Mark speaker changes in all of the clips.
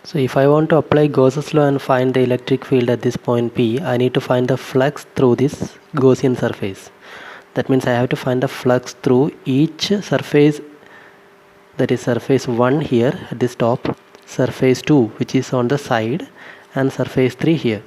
Speaker 1: So if I want to apply Gauss's law and find the electric field at this point P, I need to find the flux through this Gaussian surface. That means I have to find the flux through each surface, that is surface 1 here at this top, surface 2 which is on the side, and surface 3 here.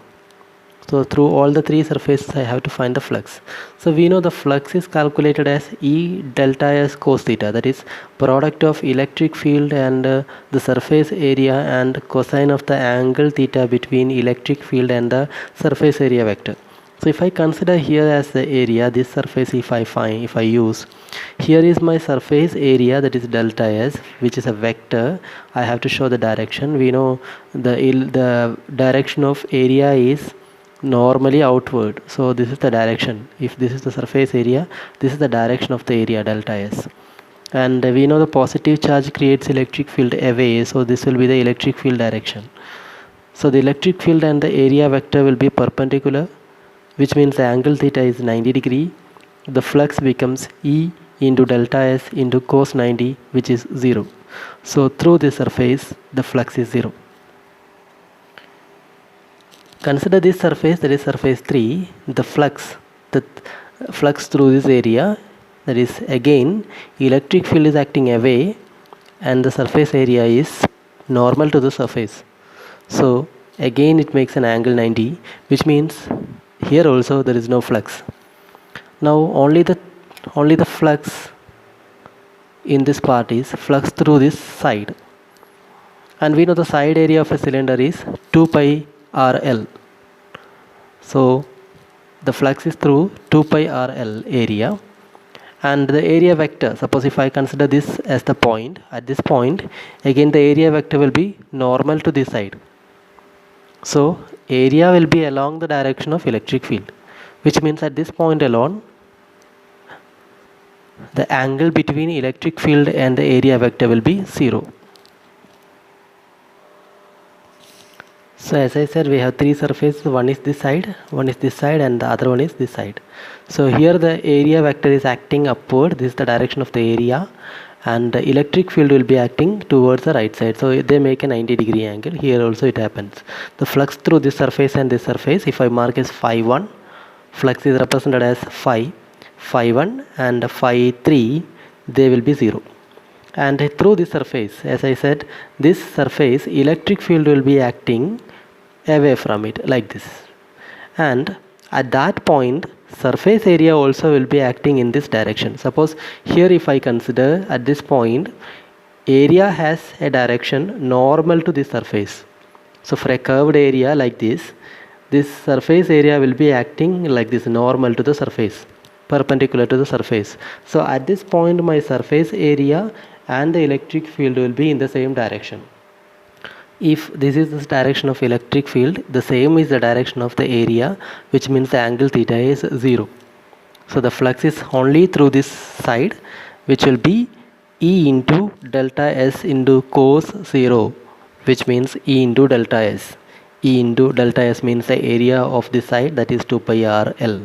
Speaker 1: So through all the three surfaces I have to find the flux. So we know the flux is calculated as E delta S cos theta, that is product of electric field and the surface area and cosine of the angle theta between electric field and the surface area vector. So if I consider here as the area, this surface if I use, here is my surface area, that is delta S, which is a vector. I have to show the direction. We know the direction of area is normally outward, so this is the direction. If this is the surface area, this is the direction of the area delta S, and we know the positive charge creates electric field away, so this will be the electric field direction. So the electric field and the area vector will be perpendicular, which means the angle theta is 90 degree. The flux becomes E into delta S into cos 90, which is 0. So through this surface the flux is 0. Consider this surface, that is surface 3, the flux through this area, that is again electric field is acting away and the surface area is normal to the surface. So again it makes an angle 90, which means here also there is no flux. Now only the flux in this part is flux through this side, and we know the side area of a cylinder is 2 pi RL. So the flux is through 2 pi RL area, and the area vector, suppose if I consider this as the point, at this point again the area vector will be normal to this side. So area will be along the direction of electric field, which means at this point alone the angle between electric field and the area vector will be 0. So as I said, we have three surfaces, one is this side, one is this side, and the other one is this side. So here the area vector is acting upward, this is the direction of the area, and the electric field will be acting towards the right side, so they make a 90 degree angle. Here also it happens. The flux through this surface and this surface, if I mark as phi 1, flux is represented as phi 1, and phi 3, they will be 0. And through this surface, as I said, this surface electric field will be acting away from it like this, and at that point surface area also will be acting in this direction. Suppose here if I consider at this point, area has a direction normal to this surface. So for a curved area like this surface area will be acting like this, normal to the surface, perpendicular to the surface. So at this point my surface area and the electric field will be in the same direction. If this is the direction of electric field, the same is the direction of the area, which means the angle theta is 0. So the flux is only through this side, which will be E into delta S into cos 0, which means E into delta S. E into delta S means the area of this side, that is 2 pi RL.